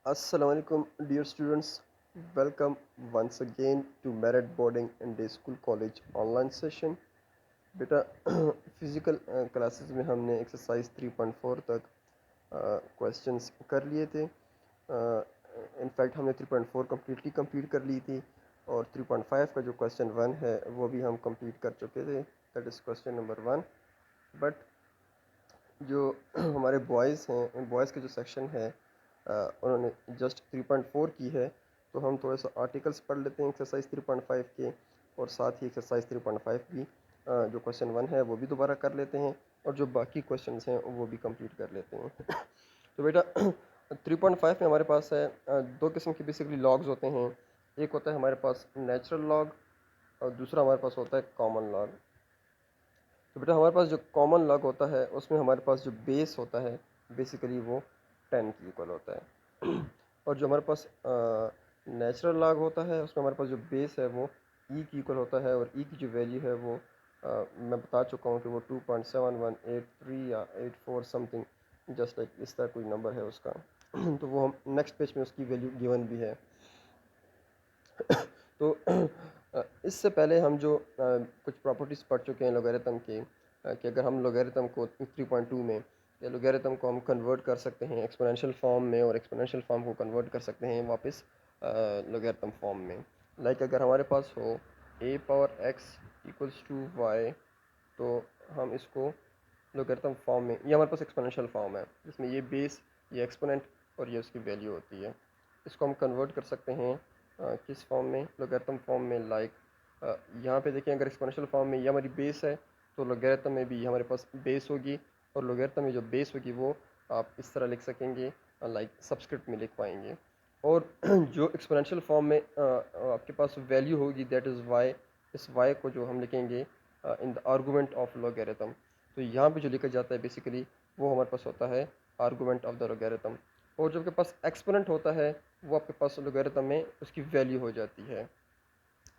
Assalamualaikum dear students, welcome once again to Merit Boarding and Day School College online session. बेटा physical classes में हमने exercise 3.4 तक questions कर लिए थे। इनफैक्ट हमने 3.4 कम्प्लीटली कंप्लीट कर ली थी और 3.5 का जो क्वेश्चन 1 है वो भी हम कंप्लीट कर चुके थे। That is question number 1। But जो हमारे बॉयज़ हैं, बॉयज़ का जो सेक्शन है उन्होंने जस्ट 3.4 की है, तो हम थोड़ा सा आर्टिकल्स पढ़ लेते हैं एक्सरसाइज 3.5 के, और साथ ही एक्सरसाइज 3.5 भी जो क्वेश्चन 1 है वो भी दोबारा कर लेते हैं, और जो बाकी क्वेश्चंस हैं वो भी कंप्लीट कर लेते हैं। तो बेटा 3.5 में हमारे पास है दो किस्म के बेसिकली लॉग्स होते हैं। एक होता है हमारे पास नेचुरल लॉग और दूसरा हमारे पास होता है कॉमन लॉग। तो बेटा हमारे पास जो कॉमन लॉग होता है उसमें हमारे पास जो बेस होता है बेसिकली वो 10 की इक्वल होता है। और जो हमारे पास नेचुरल लॉग होता है उसमें हमारे पास जो बेस है वो ई की इक्वल होता है, और ई की जो वैल्यू है वो मैं बता चुका हूँ कि वो 2.7183 या 84 समथिंग, जस्ट लाइक इस तरह कोई नंबर है उसका। तो वो हम नेक्स्ट पेज में उसकी वैल्यू गिवन भी है। तो इससे पहले हम जो कुछ प्रॉपर्टीज़ पढ़ चुके हैं लोगैरिथम के, कि अगर हम लोगैरिथम को 3.2 में, या लोगैरिथम को हम कन्वर्ट कर सकते हैं एक्सपोनेंशियल फॉर्म में, और एक्सपोनेंशियल फॉर्म को कन्वर्ट कर सकते हैं वापस लोगैरिथम फॉर्म में। लाइक अगर हमारे पास हो a power x equals to y, तो हम इसको लोगैरिथम फॉर्म में, ये हमारे पास एक्सपोनेंशियल फॉर्म है जिसमें ये बेस, ये एक्सपोनेंट और ये उसकी वैल्यू होती है। इसको हम कन्वर्ट कर सकते हैं किस फॉर्म में, लोगैरिथम फॉर्म में। लाइक यहाँ पे देखें, अगर एक्सपोनेंशियल फॉर्म में ये हमारी बेस है, तो लोगैरिथम में भी ये हमारे पास बेस होगी, और लोगैरिथम में जो बेस होगी वो आप इस तरह लिख सकेंगे, लाइक सबस्क्रिप्ट में लिख पाएंगे। और जो एक्सपोनेंशियल फॉर्म में आपके पास वैल्यू होगी दैट इज़ वाई, इस वाई को जो हम लिखेंगे in the argument of logarithm. तो यहाँ पे जो लिखा जाता है बेसिकली वो हमारे पास होता है आर्गूमेंट ऑफ द लोगैरिथम। और जो आपके पास एक्सपोनेंट होता है वो आपके पास लोगैरिथम में उसकी वैल्यू हो जाती है।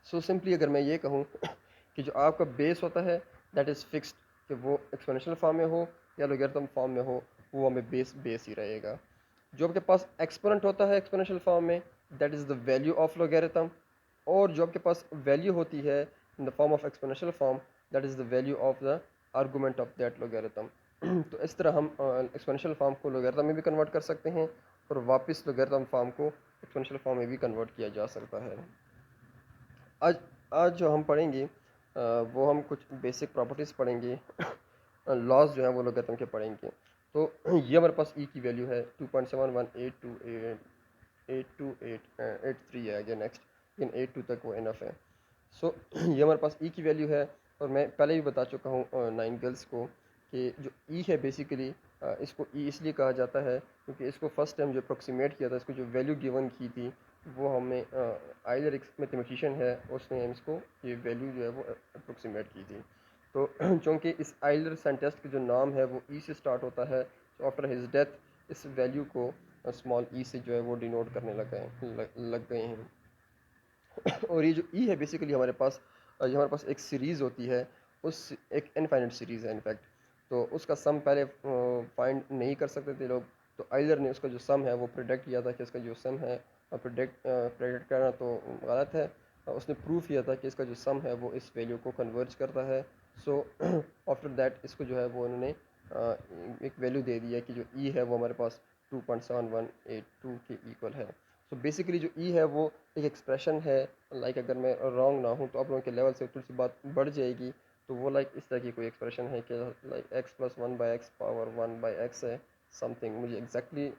सो सिंपली अगर मैं ये कहूँ कि जो आपका बेस होता है दैट इज़ फिक्स्ड, कि वो एक्सपोनेंशियल फॉर्म में हो या लोगैरिथम फॉर्म में हो, वो हमें बेस बेस ही रहेगा। जो आपके पास एक्सपोनेंट होता है एक्सपोनेंशियल फॉर्म में, that is the value of logarithm. और जो आपके पास वैल्यू होती है in the form of exponential form, that is the value of the argument of that logarithm. तो इस तरह हम एक्सपोनेंशियल फॉर्म को लोगैरिथम में भी कन्वर्ट कर सकते हैं, और वापस लोगैरिथम फॉर्म को एक्सपोनेंशियल फॉर्म में भी कन्वर्ट किया जा सकता है। आज आज जो हम पढ़ेंगे वो हम कुछ बेसिक प्रॉपर्टीज़ पढ़ेंगे, लॉज जो है वो लोगैरिथम के पढ़ेंगे। तो ये हमारे पास ई की वैल्यू है 2.718283 है, आगे नेक्स्ट, लेकिन 82 तक वो इनफ है। सो ये हमारे पास ई की वैल्यू है, और मैं पहले भी बता चुका हूँ 9 गर्ल्स को कि जो ई है बेसिकली इसको ई इसलिए कहा जाता है क्योंकि इसको फर्स्ट टाइम जो अप्रोक्सीमेट किया था, इसको जो वैल्यू गिवन की थी, वो हमें आइलर एक मैथमेटिशियन है, उसने हम इसको ये वैल्यू जो है वो अप्रोक्सीमेट की थी। तो चूँकि इस आइलर साइंटिस्ट का जो नाम है वो ई से स्टार्ट होता है, तो आफ्टर हिज डेथ इस वैल्यू को स्मॉल ई से जो है वो डिनोट करने लग गए हैं। और ये जो ई है बेसिकली हमारे पास, ये हमारे पास एक सीरीज़ होती है, उस एक इनफाइनाइट सीरीज़ है इनफैक्ट। तो उसका सम पहले फाइंड नहीं कर सकते थे लोग, तो आइलर ने उसका जो सम है वो प्रिडिक्ट किया था कि इसका जो सम है, प्रिडिक्ट करना तो गलत है, उसने प्रूफ किया था कि इसका जो सम है वो इस वैल्यू को कन्वर्ज करता है। सो आफ्टर दैट इसको जो है वो उन्होंने एक वैल्यू दे दी है कि जो ई है वो हमारे पास 2.7182 के इक्वल है। सो बेसिकली जो ई है वो एक एक्सप्रेशन है। लाइक अगर मैं रॉन्ग ना हूँ तो आप लोगों के लेवल से थोड़ी सी बात बढ़ जाएगी, तो वो लाइक इस तरह की कोई एक्सप्रेशन है कि like x plus 1/x power 1/x है समथिंग, मुझे एग्जैक्टली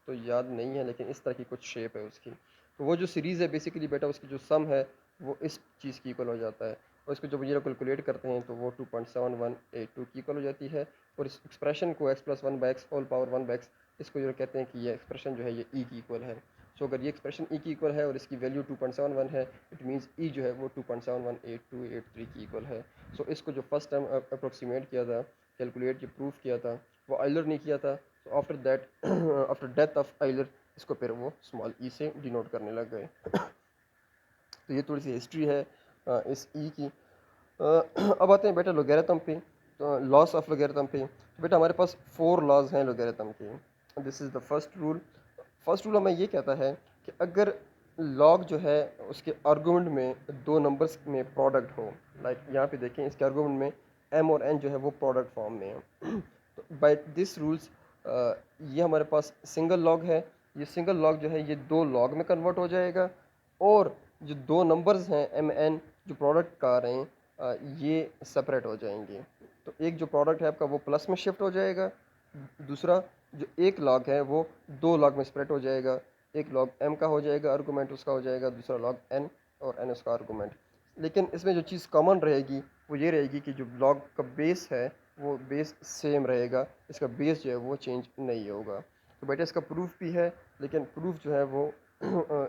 तो याद नहीं है, लेकिन इस तरह की कुछ शेप है उसकी। तो वो जो सीरीज़ है बेसिकली बेटा उसकी जो सम है वो इस चीज़ की इक्वल हो जाता है, और इसको जब ये कैलकुलेट करते हैं तो वो 2.7182 की इक्वल हो जाती है। और इस एक्सप्रेशन को x plus 1/x whole power 1/x, इसको जो कहते हैं कि ये एक्सप्रेशन जो है ये ई की इक्वल है। सो अगर ये एक्सप्रेशन ई की इक्वल है और इसकी वैल्यू 2.71 है, इट मीन्स ई जो है वो 2.718283 की इक्वल है। सो इसको जो फर्स्ट टाइम अप्रोक्सीमेट किया था, कैलकुलेट जो प्रूफ किया था, वो आइलर ने किया था। तो after that after death of Euler इसको फिर वो स्मॉल ई से डिनोट करने लग गए। तो ये थोड़ी सी हिस्ट्री है इस ई की। अब आते हैं बेटा लोगैरिथम पे, तो लॉस ऑफ लोगैरिथम पे। तो बेटा हमारे पास 4 लॉज हैं लोगैरिथम के। This is the first rule, first rule हमें ये कहता है कि अगर लॉग जो है उसके आर्गूमेंट में दो नंबर्स में प्रोडक्ट हो, लाइक यहाँ पे देखें इसके आर्गूमेंट में m और n जो है वो प्रोडक्ट फॉर्म में है तो बाय दिस रूल्स ये हमारे पास सिंगल लॉग है, ये सिंगल लॉग जो है ये दो लॉग में कन्वर्ट हो जाएगा, और जो दो नंबर्स हैं m n जो प्रोडक्ट का आ रहे हैं ये सेपरेट हो जाएंगे। तो एक जो प्रोडक्ट है आपका वो प्लस में शिफ्ट हो जाएगा, दूसरा जो एक लॉग है वो दो लॉग में स्प्लिट हो जाएगा। एक लॉग m का हो जाएगा आर्गूमेंट उसका हो जाएगा, दूसरा लॉग n और n उसका आर्गूमेंट। लेकिन इसमें जो चीज़ कॉमन रहेगी वो ये रहेगी कि जो लॉग का बेस है वो बेस सेम रहेगा, इसका बेस जो है वो चेंज नहीं होगा। तो बेटा इसका प्रूफ भी है, लेकिन प्रूफ जो है वो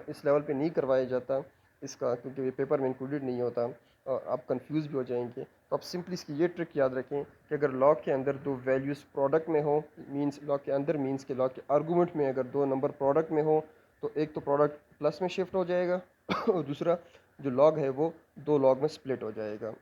इस लेवल पे नहीं करवाया जाता इसका, क्योंकि ये पेपर में इंक्लूडेड नहीं होता और आप कंफ्यूज भी हो जाएंगे। तो आप सिंपली इसकी ये ट्रिक याद रखें कि अगर लॉग के अंदर दो वैल्यूज़ प्रोडक्ट में हो, मींस लॉग के अंदर मींस के लॉग के आर्गूमेंट में अगर दो नंबर प्रोडक्ट में हो तो एक तो प्रोडक्ट प्लस में शिफ्ट हो जाएगा और दूसरा जो लॉग है वो दो लॉग में स्प्लिट हो जाएगा।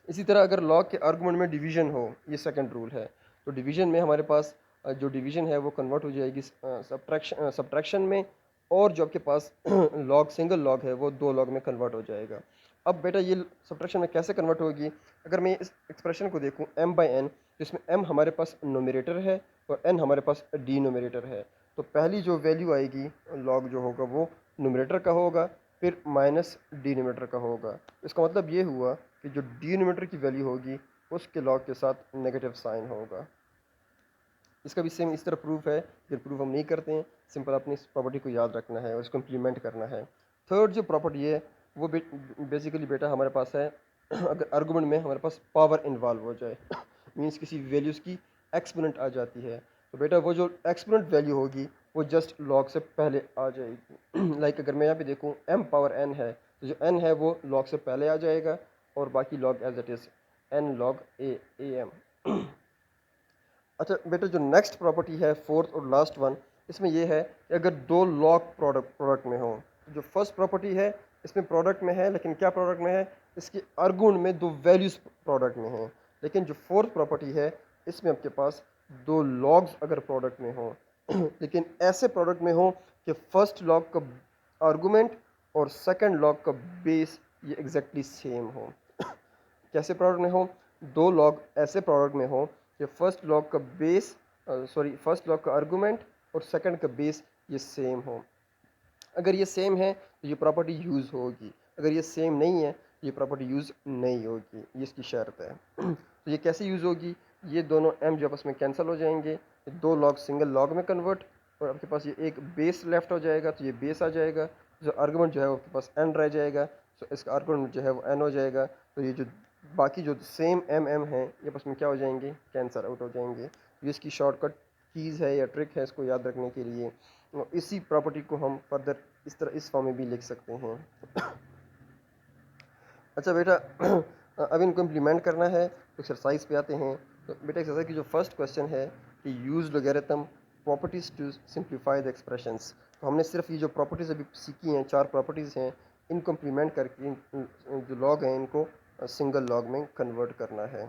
इसी तरह अगर लॉग के आर्गूमेंट में डिवीजन हो, ये सेकंड रूल है, तो डिवीजन में हमारे पास जो डिवीजन है वो कन्वर्ट हो जाएगी सब्ट्रैक्शन में, और जो आपके पास लॉग सिंगल लॉग है वो दो लॉग में कन्वर्ट हो जाएगा। अब बेटा ये सब्ट्रैक्शन में कैसे कन्वर्ट होगी, अगर मैं इस एक्सप्रेशन को देखूं m बाई n, तो इसमें m हमारे पास नोमिनेटर है और n हमारे पास डिनोमिनेटर है। तो पहली जो वैल्यू आएगी लॉग जो होगा वो नोमिनेटर का होगा, फिर माइनस डिनोमिनेटर का होगा। इसका मतलब ये हुआ कि जो डिनोमिनेटर की वैल्यू होगी उसके लॉग के साथ नेगेटिव साइन होगा। इसका भी सेम इस तरह प्रूफ है, फिर प्रूफ हम नहीं करते हैं, सिंपल अपनी इस प्रॉपर्टी को याद रखना है और इसको इम्प्लीमेंट करना है। थर्ड जो प्रॉपर्टी है वो बेसिकली बेटा हमारे पास है अगर आर्गूमेंट में हमारे पास पावर इन्वॉल्व हो जाए मीन्स किसी वैल्यूज़ की एक्सपोनेंट आ जाती है, तो बेटा वो जो एक्सपोनेंट वैल्यू होगी वो जस्ट लॉग से पहले आ जाएगी लाइक अगर मैं यहाँ पे देखूँ m पावर n है तो जो n है वो लॉग से पहले आ जाएगा और बाकी log as it is n log a m। अच्छा बेटा जो नेक्स्ट प्रॉपर्टी है फोर्थ और लास्ट वन, इसमें यह है कि अगर दो लॉग प्रोडक्ट में हो, जो फर्स्ट प्रॉपर्टी है इसमें प्रोडक्ट में है, लेकिन क्या प्रोडक्ट में है, इसके आर्गुमेंट में दो वैल्यूज प्रोडक्ट में हैं। लेकिन जो फोर्थ प्रॉपर्टी है इसमें आपके पास दो लॉग्स अगर प्रोडक्ट में हो लेकिन ऐसे प्रोडक्ट में हो कि फर्स्ट लॉग का आर्गुमेंट और सेकंड लॉग का बेस ये एग्जैक्टली सेम हो। कैसे प्रोडक्ट में हो, दो लॉग ऐसे प्रोडक्ट में हो कि फर्स्ट लॉग का बेस फर्स्ट लॉग का आर्गुमेंट और सेकंड का बेस ये सेम हो। अगर ये सेम है तो ये प्रॉपर्टी यूज़ होगी, अगर ये सेम नहीं है तो ये प्रॉपर्टी यूज़ नहीं होगी, ये इसकी शर्त है। तो ये कैसे यूज़ होगी, ये दोनों m जो आपस में कैंसिल हो जाएंगे, ये दो लॉग सिंगल लॉग में कन्वर्ट, और आपके पास ये एक बेस लेफ्ट हो जाएगा तो ये बेस आ जाएगा, जो आर्गुमेंट जो है वो आपके पास n रह जाएगा, तो इसका आर्गुमेंट जो है वो n हो जाएगा। तो ये जो बाकी जो सेम m हैं ये आपस में क्या हो जाएंगे, कैंसिल आउट हो जाएंगे। ये इसकी शॉर्टकट कीज़ है या ट्रिक है इसको याद रखने के लिए। इसी प्रॉपर्टी को हम फर्दर इस तरह इस फॉर्म में भी लिख सकते हैं। अच्छा बेटा अब इनको इम्प्लीमेंट करना है, तो एक्सरसाइज पे आते हैं। तो बेटा एक्सरसाइज की जो फर्स्ट क्वेश्चन है कि use logarithm properties to simplify the expressions. तो हमने सिर्फ ये जो प्रॉपर्टीज़ अभी सीखी हैं, चार प्रॉपर्टीज़ हैं, इनको इम्प्लीमेंट करके जो लॉग हैं इनको सिंगल लॉग में कन्वर्ट करना है।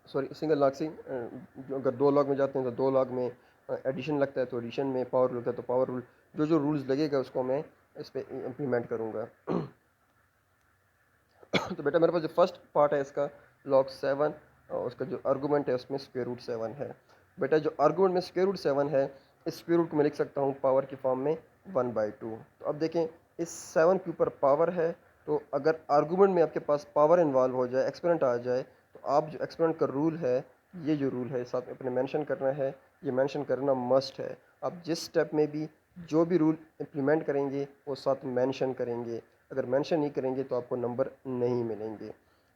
सॉरी सिंगल लॉग से जो अगर दो लॉग में जाते हैं तो दो लॉग में एडिशन लगता है तो एडिशन में, पावर रूल लगता है तो पावर रूल, जो जो रूल्स लगेगा उसको मैं इस पर इम्प्लीमेंट करूँगा। तो बेटा मेरे पास जो फर्स्ट पार्ट है इसका लॉग 7 और उसका जो आर्गूमेंट है उसमें स्क्वायर रूट 7 है। बेटा जो आर्गूमेंट में स्क्वायर रूट 7 है इस स्क्वायर रूट को मैं लिख सकता हूँ पावर की फॉर्म में 1/2। तो अब देखें इस 7 के ऊपर पावर है, तो अगर आर्गूमेंट में आपके पास पावर इन्वॉल्व हो जाए, एक्सपोनेंट आ जाए, तो आप जो एक्सपोनेंट का रूल है, ये जो रूल है साथ में अपने मेंशन करना है, ये मेंशन करना मस्ट है। आप जिस स्टेप में भी जो भी रूल इम्प्लीमेंट करेंगे वो साथ मेंशन करेंगे, अगर मेंशन नहीं करेंगे तो आपको नंबर नहीं मिलेंगे।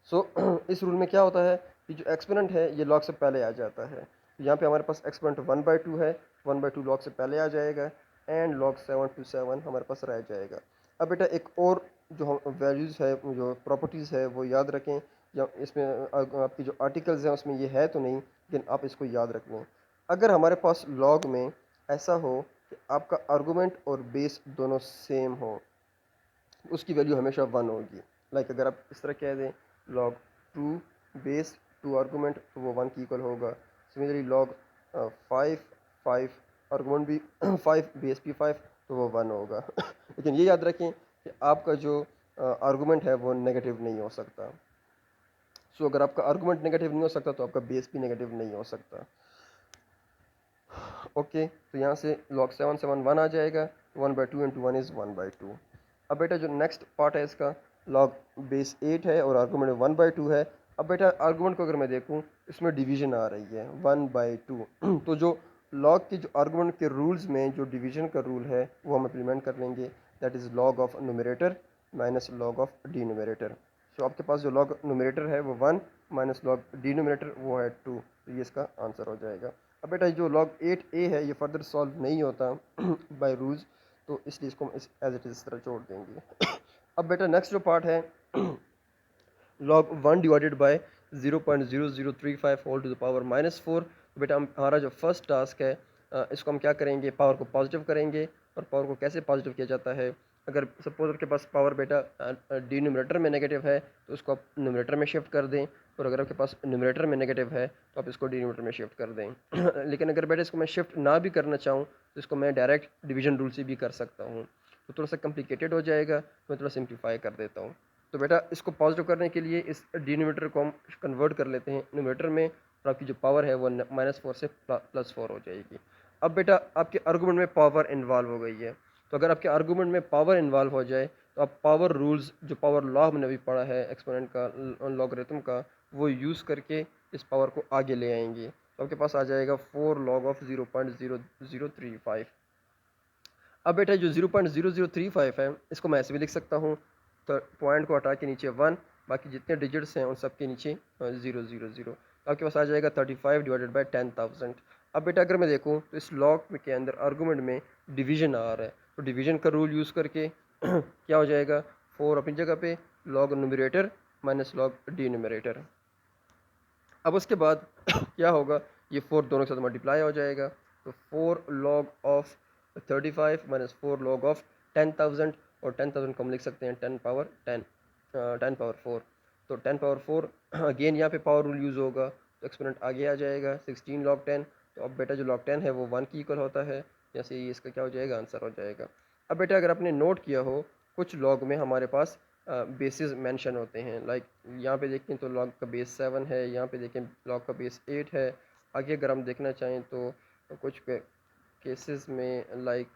सो इस रूल में क्या होता है कि जो एक्सपोनेंट है ये लॉग से पहले आ जाता है। तो यहाँ पे हमारे पास एक्सपोनेंट 1/2 है, 1/2 लॉग से पहले आ जाएगा, एंड लॉग 7 to 7 हमारे पास रह जाएगा। अब बेटा एक और जो हम वैल्यूज़ है, जो प्रॉपर्टीज़ है वो याद रखें, या इसमें आपकी जो आर्टिकल्स हैं उसमें ये है तो नहीं, लेकिन आप इसको याद रख लें। अगर हमारे पास लॉग में ऐसा हो कि आपका आर्गूमेंट और बेस दोनों सेम हो, उसकी वैल्यू हमेशा 1 होगी। लाइक अगर आप इस तरह कह दें लॉग 2 बेस 2 आर्गूमेंट, तो वो 1 की इक्वल होगा। सिमिलरली लॉग 5 5 आर्गूमेंट भी 5 बेस भी 5, तो वो 1 होगा। लेकिन ये याद रखें कि आपका जो आर्गूमेंट है वो नेगेटिव नहीं हो सकता। सो अगर आपका आर्गूमेंट नेगेटिव नहीं हो सकता तो आपका बेस भी नेगेटिव नहीं हो सकता। ओके, तो यहाँ से log 7 7 1 आ जाएगा, 1/2 इंटू 1 इज़ 1/2। अब बेटा जो नेक्स्ट पार्ट है इसका, log बेस 8 है और आर्गूमेंट 1/2 है। अब बेटा आर्गूमेंट को अगर मैं देखूँ, इसमें डिवीजन आ रही है 1/2। तो जो log के जो आर्गूमेंट के रूल्स में जो डिवीजन का रूल है वो हम इम्प्लीमेंट कर लेंगे, that is log of numerator minus log of denominator. So आपके पास जो log न्यूमरेटर है वो 1 माइनस log डिनोमिनेटर वो है 2, तो ये इसका आंसर हो जाएगा। अब बेटा जो log 8a है ये फर्दर सॉल्व नहीं होता बाय रूल्स, तो इसलिए इसको हम इस एज इट इज़ इस तरह छोड़ देंगे। अब बेटा नेक्स्ट जो पार्ट है log 1 divided by 0.0035 whole to the power -4। तो बेटा हमारा जो फर्स्ट टास्क है इसको हम क्या करेंगे, पावर को पॉजिटिव करेंगे। और पावर को कैसे पॉजिटिव किया जाता है, अगर सपोज आपके पास पावर बेटा डिनोमिनेटर में नेगेटिव है तो उसको आप न्यूमरेटर में शिफ्ट कर दें, और अगर आपके पास न्यूमरेटर में नेगेटिव है तो आप इसको डिनोमिनेटर में शिफ्ट कर दें। लेकिन अगर बेटा इसको मैं शिफ्ट ना भी करना चाहूँ तो इसको मैं डायरेक्ट डिवीजन रूल से भी कर सकता हूँ, तो थोड़ा सा कॉम्प्लिकेटेड हो जाएगा, मैं थोड़ा सिंप्लीफाई कर देता हूँ। तो बेटा इसको पॉजिटिव करने के लिए इस डिनोमिनेटर को हम कन्वर्ट कर लेते हैं न्यूमरेटर में, और आपकी जो पावर है वो -4 से +4 हो जाएगी। अब बेटा आपके आर्गूमेंट में पावर इन्वॉल्व हो गई है, तो अगर आपके आर्गूमेंट में पावर इन्वॉल्व हो जाए तो आप पावर रूल्स, जो पावर लॉ हमने अभी पढ़ा है एक्सपोनेंट का, लॉगरिथम का, वो यूज़ करके इस पावर को आगे ले आएंगे। तो आपके पास आ जाएगा 4 log ऑफ 0.0035। अब बेटा जो 0.0035 है इसको मैं ऐसे भी लिख सकता हूँ, तो पॉइंट को हटा के नीचे 1, बाकी जितने डिजिट्स हैं उन सब के नीचे 000। तो आपके पास आ जाएगा 35 डिवाइडेड बाई 10,000। अब बेटा अगर मैं देखूँ तो इस लॉग के अंदर आर्गूमेंट में डिवीजन आ रहा है, तो डिवीजन का रूल यूज़ करके क्या हो जाएगा, 4 अपनी जगह पे, log numerator minus log denominator. अब उसके बाद क्या होगा, ये 4 दोनों के साथ मल्टीप्लाई हो जाएगा, तो 4 log of 35 minus 4 log of 10,000, और 10,000 को हम लिख सकते हैं 10 पावर 10, 10 पावर 4। तो 10 पावर 4 अगेन यहाँ पे पावर रूल यूज़ होगा, तो एक्सपोनेंट आगे आ जाएगा 16 log 10। तो अब बेटा जो log 10 है वो 1 की इक्वल होता है, जैसे ये इसका क्या हो जाएगा, आंसर हो जाएगा। अब बेटा अगर आपने नोट किया हो, कुछ लॉग में हमारे पास बेसिस मेंशन होते हैं, लाइक यहाँ पे देखें तो लॉग का बेस 7 है, यहाँ पे देखें लॉग का बेस 8 है। आगे अगर हम देखना चाहें तो कुछ केसेस में लाइक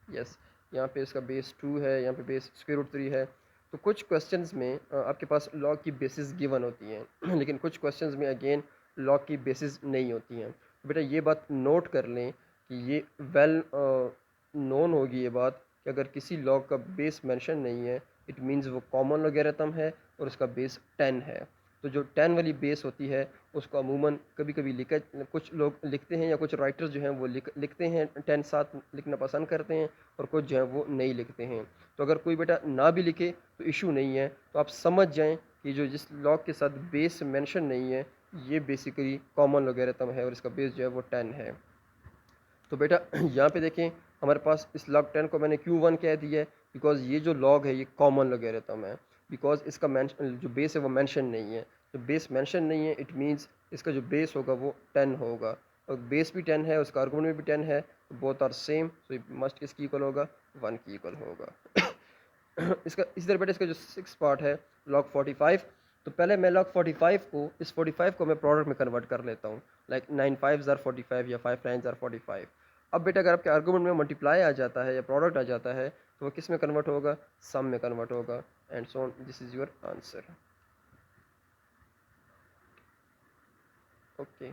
यस, यहाँ पे इसका बेस 2 है, यहाँ पे बेस स्क्वायर रूट 3 है। तो कुछ क्वेश्चंस में आपके पास लॉग की बेसिस गिवन होती हैं लेकिन कुछ क्वेश्चंस में अगेन लॉग की बेसिस नहीं होती हैं। तो बेटा ये बात नोट कर लें कि ये वेल नोन होगी ये बात, कि अगर किसी लॉग का बेस मेंशन नहीं है इट मीन्स वो कॉमन लोगैरिथम है और उसका बेस 10 है। तो जो 10 वाली बेस होती है उसको अमूमन कभी कभी लिखा, कुछ लोग लिखते हैं या कुछ राइटर्स जो हैं वो लिखते हैं 10 साथ लिखना पसंद करते हैं, और कुछ जो है वो नहीं लिखते हैं। तो अगर कोई बेटा ना भी लिखे तो इशू नहीं है, तो आप समझ जाएं कि जो जिस लॉग के साथ बेस मेंशन नहीं है ये बेसिकली कॉमन लोगैरिथम है और इसका बेस जो है वो 10 है। तो बेटा यहाँ पे देखें हमारे पास इस log 10 को मैंने Q1 कह दिया है, बिकॉज ये जो log है ये कॉमन लोगैरिथम है, बिकॉज इसका जो बेस है वो मेंशन नहीं है। जो बेस मेंशन नहीं है इट मीन्स इसका जो बेस होगा वो 10 होगा, और बेस भी 10 है, उसका आर्गुमेंट भी 10 है, तो both are same, so must किसकी इक्वल होगा, 1 की इक्वल होगा। इसका इसी तरह बेटा इसका जो 6 पार्ट है log 45। तो पहले मैं log 45 को, इस 45 को मैं प्रोडक्ट में कन्वर्ट कर लेता हूँ, लाइक 9 5s आर 45 या 5 9s आर 45। अब बेटा अगर आपके आर्गूमेंट में मल्टीप्लाई आ जाता है या प्रोडक्ट आ जाता है तो वो किस में कन्वर्ट होगा, सम में कन्वर्ट होगा, and so on, this is your answer. Okay,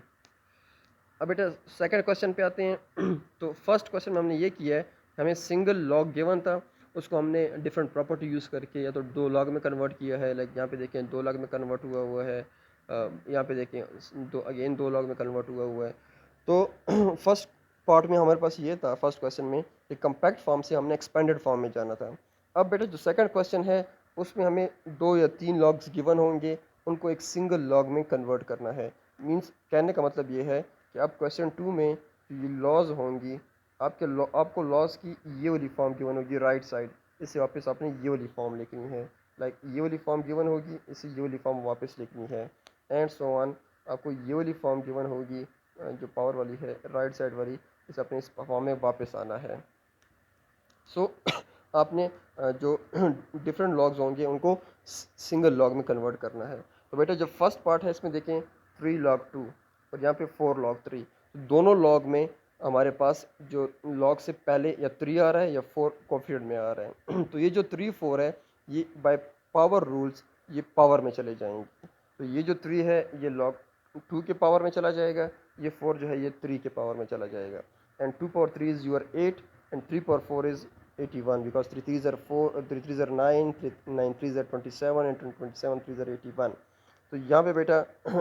अब बेटा सेकंड क्वेश्चन पे आते हैं। तो फर्स्ट क्वेश्चन में हमने ये किया है, हमें सिंगल लॉग गिवन था, उसको हमने डिफरेंट प्रॉपर्टी यूज़ करके या तो 2 लॉग में कन्वर्ट किया है, लाइक यहाँ पे देखें 2 लॉग में कन्वर्ट हुआ हुआ है, यहाँ पे देखें अगेन 2 लॉग में कन्वर्ट हुआ हुआ है। तो फर्स्ट पार्ट में हमारे पास ये था, फर्स्ट क्वेश्चन में एक कम्पैक्ट फॉर्म से हमने एक्सपेंडेड फॉर्म में जाना था। अब बेटा जो सेकंड क्वेश्चन है उसमें हमें 2 या 3 लॉग्स गिवन होंगे, उनको एक सिंगल लॉग में कन्वर्ट करना है। मीन्स कहने का मतलब ये है कि अब क्वेश्चन 2 में ये लॉज होंगी, आपको लॉज की ये वाली फॉर्म गिवन होगी राइट साइड, इससे वापस आपने ये वाली फॉर्म लिखनी है, लाइक ये वाली फॉर्म गिवन होगी, इससे ये वाली फॉर्म वापस लिखनी है, एंड सो ऑन। आपको ये वाली फॉर्म गिवन होगी, जो पावर वाली है राइट साइड वाली, इसे अपने इस फॉर्म में वापस आना है। सो आपने जो डिफरेंट लॉग्स होंगे उनको सिंगल लॉग में कन्वर्ट करना है। तो बेटा जो फर्स्ट पार्ट है इसमें देखें 3 log 2 और यहाँ पे 4 log 3, तो दोनों लॉग में हमारे पास जो लॉग से पहले या 3 आ रहा है या 4 कोफिशिएंट में आ रहा है। तो ये जो 3 4 है ये बाय पावर रूल्स ये पावर में चले जाएंगे। तो ये जो 3 है ये log 2 के पावर में चला जाएगा, ये 4 जो है ये 3 के पावर में चला जाएगा। And 2 power 3 is your 8 and 3 power 4 is 81 because 3 3s are 4, 3 3s are 9, 9 3s are 27 and 27 3s are 81। तो यहाँ पे बेटा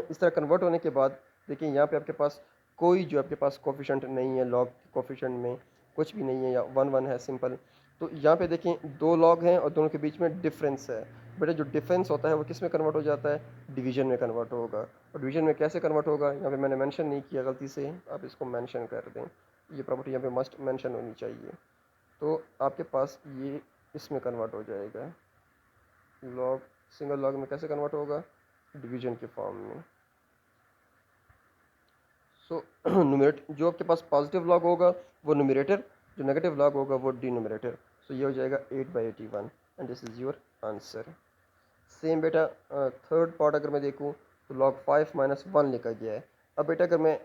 इस तरह कन्वर्ट होने के बाद देखिए यहाँ पे आपके पास कोई जो आपके पास कोफिशेंट नहीं है, लॉग कोफिशेंट में कुछ भी नहीं है या 1 1 है सिंपल। तो यहाँ पे देखें 2 लॉग हैं और दोनों के बीच में डिफरेंस है। बेटा जो डिफरेंस होता है वो किस में कन्वर्ट हो जाता है, डिवीजन में कन्वर्ट होगा। और डिवीजन में कैसे कन्वर्ट होगा यहाँ पे मैंने मेंशन नहीं किया गलती से, आप इसको मेंशन कर दें, ये प्रॉपर्टी यहाँ पे मस्ट मेंशन होनी चाहिए। तो आपके पास ये इसमें कन्वर्ट हो जाएगा, लॉग सिंगल लॉग में कैसे कन्वर्ट होगा, डिवीजन के फॉर्म में। सो न्यूमरेटर जो आपके पास पॉजिटिव लॉग होगा वो न्यूमरेटर, जो नेगेटिव लॉग होगा वो डिनोमिनेटर। सो ये हो जाएगा 8/81 and this is your answer. Same बेटा थर्ड पार्ट अगर मैं देखूँ तो log 5 - 1 लिखा गया है। अब बेटा अगर मैं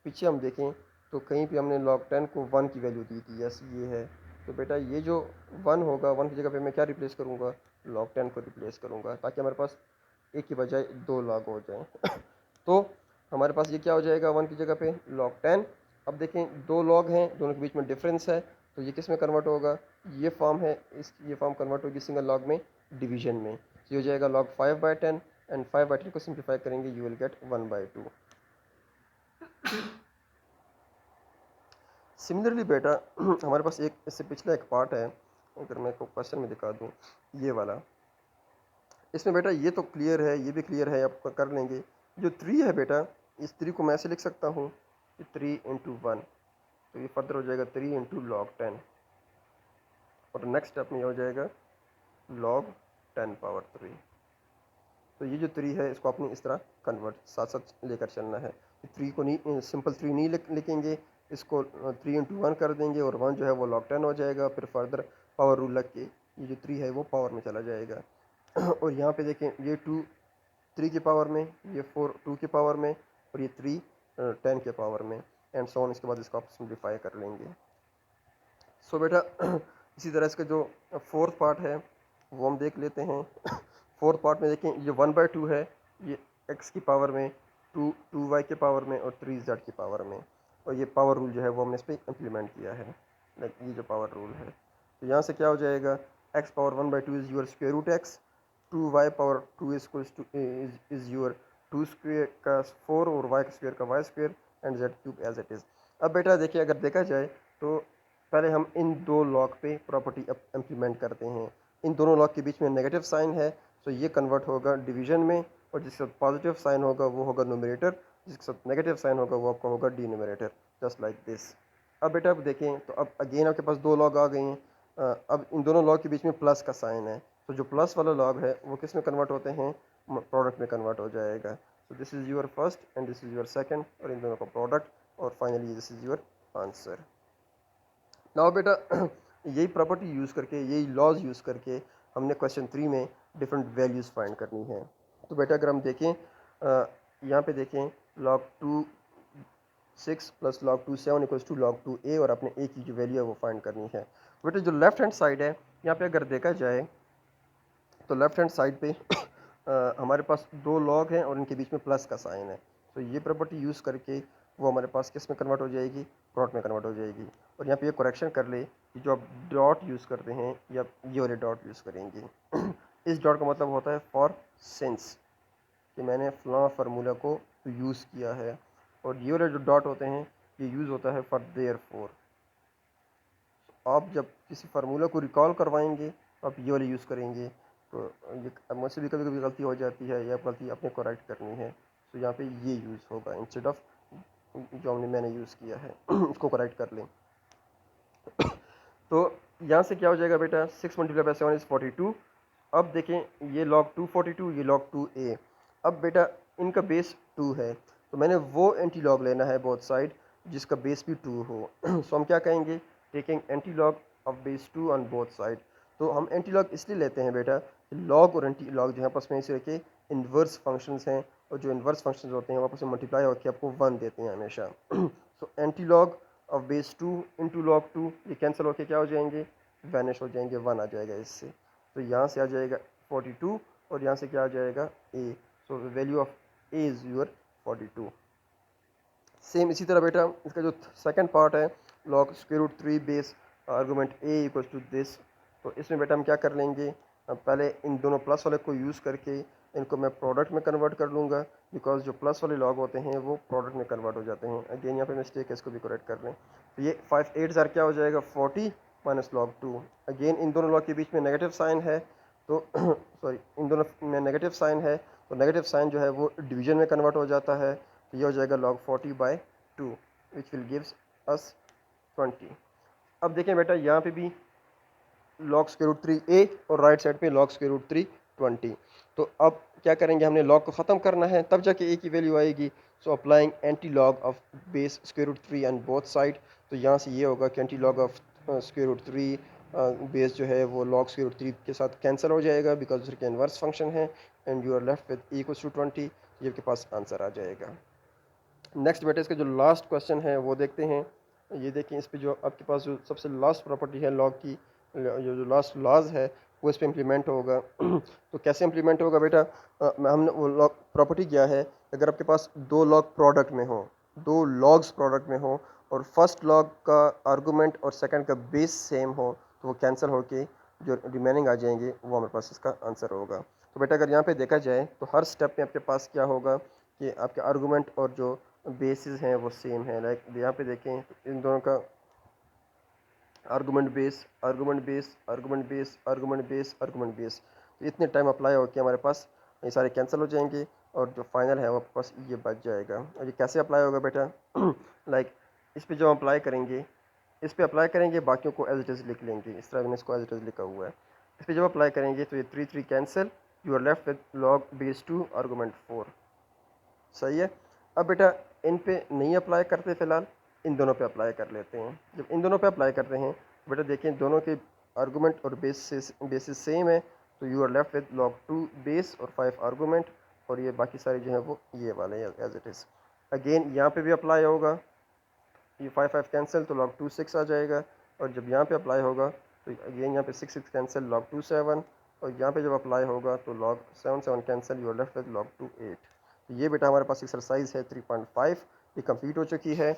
पीछे हम देखें तो कहीं पे हमने log 10 को 1 की वैल्यू दी थी, यस ये है। तो बेटा ये जो 1 होगा 1 की जगह पे मैं क्या रिप्लेस करूँगा, log 10 को रिप्लेस करूँगा ताकि हमारे पास एक की बजाय 2 log हो जाएँ। तो हमारे पास ये क्या हो जाएगा 1 की जगह पे log 10। अब देखें 2 log हैं, दोनों के बीच में डिफरेंस है, तो ये किस में कन्वर्ट होगा, ये फॉर्म है, ये फॉर्म कन्वर्ट होगी सिंगल लॉग में, डिवीजन में। तो ये हो जाएगा log 5/10 एंड 5/10 को सिंप्लीफाई करेंगे यू विल गेट 1/2। सिमिलरली बेटा हमारे पास एक इससे पिछला एक पार्ट है, अगर मैं को क्वेश्चन में दिखा दूँ ये वाला, इसमें बेटा ये तो क्लियर है, ये भी क्लियर है, आप कर लेंगे। जो 3 है बेटा इस 3 को मैं ऐसे लिख सकता हूँ कि 3 × 1, तो ये फर्दर हो जाएगा 3 × log 10 और नेक्स्ट स्टेप में ये हो जाएगा log 10⁻3। तो ये जो 3 है इसको आपने इस तरह कन्वर्ट साथ साथ लेकर चलना है। 3 को नहीं सिंपल 3 नहीं लिखेंगे, इसको 3 × 1 कर देंगे और 1 जो है वो log 10 हो जाएगा। फिर फर्दर पावर रूल लग के ये जो 3 है वो पावर में चला जाएगा। और यहाँ पे देखें ये 2 3 की पावर में, ये 4 2 की पावर में और ये 3 10 के पावर में एंड सो ऑन। इसके बाद इसको आप सिंप्लीफाई कर लेंगे। सो बेटा इसी तरह इसका जो फोर्थ पार्ट है वो हम देख लेते हैं। फोर्थ पार्ट में देखें ये 1/2 है, ये x की पावर में, 2y के पावर में और 3z की पावर में, और ये पावर रूल जो है वो हमने इस पर इम्प्लीमेंट किया है, ये जो पावर रूल है। तो यहाँ से क्या हो जाएगा, x power 1/2 is your square root x, 2y power 2 is your 2 square का 4 और y स्क्वायर का y square and z cube as it is. अब बेटा देखिए अगर देखा जाए तो पहले हम इन 2 लॉग पे प्रॉपर्टी इम्प्लीमेंट करते हैं। इन दोनों लॉग के बीच में नेगेटिव साइन है, तो ये कन्वर्ट होगा डिवीजन में, और जिसके साथ पॉजिटिव साइन होगा वो होगा न्यूमरेटर, जिसके साथ नेगेटिव साइन होगा वो आपका होगा डिनोमिनेटर, जस्ट लाइक दिस। अब बेटा अब देखें तो अब अगेन आपके पास 2 लॉग आ गए हैं। अब इन दोनों लॉग के बीच में प्लस का साइन है, तो जो प्लस वाला लॉग है वो किस में कन्वर्ट होते हैं, प्रोडक्ट में कन्वर्ट हो जाएगा। तो this is your first and this is your second, और इन दोनों का प्रोडक्ट, और finally this is your answer. Now बेटा यही प्रॉपर्टी यूज़ करके, यही लॉज यूज़ करके हमने क्वेश्चन 3 में डिफरेंट वैल्यूज़ फाइंड करनी है। तो बेटा अगर हम देखें यहाँ पे देखें log 2 6 plus log 2 7 equals to log 2 a, और अपने a की जो वैल्यू है वो फाइंड करनी है। बेटा जो लेफ्ट हैंड साइड है यहाँ पे अगर देखा जाए तो लेफ्ट हैंड साइड पे हमारे पास 2 लॉग हैं और इनके बीच में प्लस का साइन है। तो ये प्रॉपर्टी यूज़ करके वो हमारे पास किस में कन्वर्ट हो जाएगी, प्रोडक्ट में कन्वर्ट हो जाएगी। और यहाँ पे ये करेक्शन कर ले कि जो आप डॉट यूज़ करते हैं या ये वाले डॉट यूज़ करेंगे। इस डॉट का मतलब होता है फॉर सिंस, कि मैंने फलां फार्मूला को यूज़ किया है, और ये वाले जो डॉट होते हैं ये यूज़ होता है फॉर देयरफॉर। आप जब किसी फार्मूला को रिकॉल करवाएंगे तो आप ये वाले यूज़ करेंगे। तो ये मुझसे भी कभी कभी गलती हो जाती है, या गलती अपने करेक्ट करनी है, तो यहाँ पे ये यूज़ होगा इंस्टेड ऑफ जो मैंने यूज़ किया है। इसको करेक्ट कर लें। तो यहाँ से क्या हो जाएगा बेटा, 6 × 7 इज़ 42। अब देखें ये log 2 42, ये log 2 a। अब बेटा इनका बेस 2 है, तो मैंने वो एंटी लॉग लेना है बोथ साइड जिसका बेस भी 2 हो। सो हम क्या कहेंगे, taking anti log of base 2 on both side. तो हम एंटी लॉग इसलिए लेते हैं बेटा, लॉग और एंटी लॉग जो है आपस में इसे के इन्वर्स फंक्शंस हैं, और जो इन्वर्स फंक्शंस होते हैं वो आपस में मल्टीप्लाई होकर आपको 1 देते हैं हमेशा। So anti log of base 2 into log 2, ये कैंसिल होकर क्या हो जाएंगे, वैनिश हो जाएंगे, 1 आ जाएगा इससे। तो यहाँ से आ जाएगा 42 और यहाँ से क्या आ जाएगा a। So value of a is your 42। Same इसी तरह बेटा इसका जो सेकंड पार्ट है, log square root 3 base argument a equals to this. तो इसमें बेटा हम क्या कर लेंगे, पहले इन दोनों प्लस वाले को यूज़ करके इनको मैं प्रोडक्ट में कन्वर्ट कर लूँगा, बिकॉज जो प्लस वाले लॉग होते हैं वो प्रोडक्ट में कन्वर्ट हो जाते हैं। अगेन यहाँ पे मिस्टेक है, इसको भी करेक्ट कर लें। तो ये 5 8 ज़ार क्या हो जाएगा, 40 माइनस लॉग 2। अगेन इन दोनों लॉग के बीच में नेगेटिव साइन है, तो सॉरी इन दोनों में नेगेटिव साइन है, तो नेगेटिव साइन जो है वो डिवीजन में कन्वर्ट हो जाता है। तो ये हो जाएगा log 40/2 which will gives us 20। अब देखें बेटा यहाँ पे भी log स्क्वायर रूट 3a और राइट साइड पे log स्क्वायर रूट 3 20। तो अब क्या करेंगे, हमने log को ख़त्म करना है तब जाके a की वैल्यू आएगी। So applying antilog of base square root 3 and both side. तो यहाँ से ये होगा कि antilog of square root 3 base जो है वो log स्क्वायर रूट 3 के साथ कैंसिल हो जाएगा, बिकॉज उसके इन्वर्स फंक्शन है, and you are left with a equals to 20। ये आपके पास आंसर आ जाएगा। नेक्स्ट बेटा इसका जो लास्ट क्वेश्चन है वो देखते हैं। ये देखें, इस पे जो आपके पास जो सबसे लास्ट प्रॉपर्टी है लॉग की, जो लास्ट लॉज है वो इस पे इम्प्लीमेंट होगा। तो कैसे इम्प्लीमेंट होगा बेटा, हमने वो लॉग प्रॉपर्टी क्या है, अगर आपके पास दो लॉग प्रोडक्ट में हो, दो लॉग्स प्रोडक्ट में हो, और फर्स्ट लॉग का आर्गूमेंट और सेकंड का बेस सेम हो, तो वो कैंसिल होके जो रिमेनिंग आ जाएंगे वो हमारे पास इसका आंसर होगा। तो बेटा अगर यहाँ पे देखा जाए तो हर स्टेप में आपके पास क्या होगा कि आपके आर्गूमेंट और जो बेसिस हैं वो सेम है। लाइक यहाँ पे देखें तो इन दोनों का argument base, argument base, argument base, argument base, argument base, तो इतने टाइम अप्लाई हो कि हमारे पास ये सारे कैंसिल हो जाएंगे और जो फाइनल है वो आपके पास ये बच जाएगा। और ये कैसे अप्लाई होगा बेटा, लाइक इस पे जो हम अप्लाई करेंगे, इस पे अप्लाई करेंगे, बाकियों को एज इट इज़ लिख लेंगे, इस तरह मैंने इसको एज इट इज़ लिखा हुआ है। इस पे जब अप्लाई करेंगे तो ये 3 3 cancel, you are left with log base 2 argument 4। सही है। अब बेटा इन पे नहीं अप्लाई करते फ़िलहाल, इन दोनों पे अप्लाई कर लेते हैं। जब इन दोनों पे अप्लाई करते हैं बेटा देखें दोनों के आर्गूमेंट और बेसिस सेम है, तो you are left with log 2 base और 5 आर्गूमेंट, और ये बाकी सारे जो हैं वो ये वाले एज इट इज़। अगेन यहाँ पे भी अप्लाई होगा, ये 5 5 कैंसिल तो log 2 6 आ जाएगा, और जब यहाँ पे अप्लाई होगा तो अगेन यहाँ पे 6 6 कैंसिल log 2 7, और यहाँ पे जब अप्लाई होगा तो log 7 7 cancel, you are left with log 2 8। तो ये बेटा हमारे पास एक्सरसाइज है 3.5, ये कंप्लीट हो चुकी है।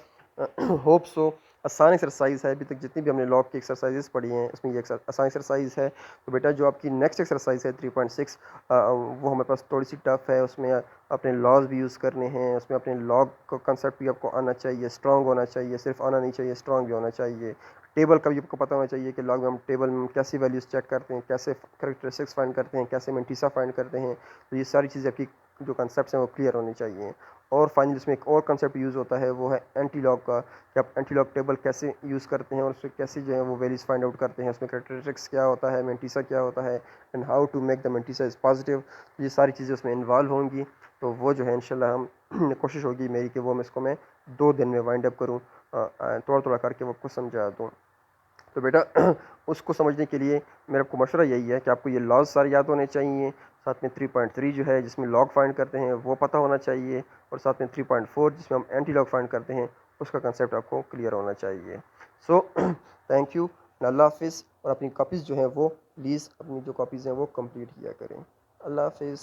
होप सो आसान एक्सरसाइज है, अभी तक जितनी भी हमने लॉग की एक्सरसाइजेस पढ़ी हैं इसमें ये आसान एक्सरसाइज है। तो बेटा जो आपकी नेक्स्ट एक्सरसाइज है 3.6, वो हमारे पास थोड़ी सी टफ है, उसमें अपने लॉज भी यूज़ करने हैं, उसमें अपने लॉग का कंसेप्ट भी आपको आना चाहिए, स्ट्रॉन्ग होना चाहिए, सिर्फ आना नहीं चाहिए, स्ट्रॉन्ग भी होना चाहिए। टेबल का भी आपको पता होना चाहिए कि लॉग में हम टेबल में कैसी वैल्यूज़ चेक करते हैं, कैसे करेक्टरिस्टिक्स फाइंड करते हैं, कैसे मेंटीसा फाइंड करते हैं। तो ये सारी चीज़ें आपकी जो कंसेप्ट हैं वो क्लियर होनी चाहिए। और फाइनली इसमें एक और कंसेप्ट यूज़ होता है, वो है एंटी लॉग का, कि आप एंटी लॉग टेबल कैसे यूज़ करते हैं और उसमें कैसे जो है वो वैल्यूज़ फाइंड आउट करते हैं, उसमें करेक्टरिस्टिक्स क्या होता है, मेंटीसा क्या होता है, and how to make the mantissa is positive. ये सारी चीज़ें उसमें इन्वॉल्व होंगी। तो वो जो है इंशाल्लाह हम कोशिश होगी मेरी कि वो मैं इसको मैं 2 दिन में वाइंड अप करूँ, थोड़ा थोड़ा करके वो आपको समझा दूँ। तो बेटा उसको समझने के लिए मेरा आपको मशवरा यही है कि आपको ये लॉज सारे याद होने चाहिए, साथ में 3.3 जो है जिसमें लॉग फाइंड करते हैं वो पता होना चाहिए, और साथ में 3.4 जिसमें हम एंटी लॉग फाइंड करते हैं उसका कंसेप्ट आपको क्लियर होना चाहिए। सो थैंक यू, अल्लाह हाफिज़। और अपनी कॉपीज़ जो हैं वो प्लीज़ अपनी जो कॉपीज़ हैं वो कंप्लीट किया करें। अल्लाह हाफिज़।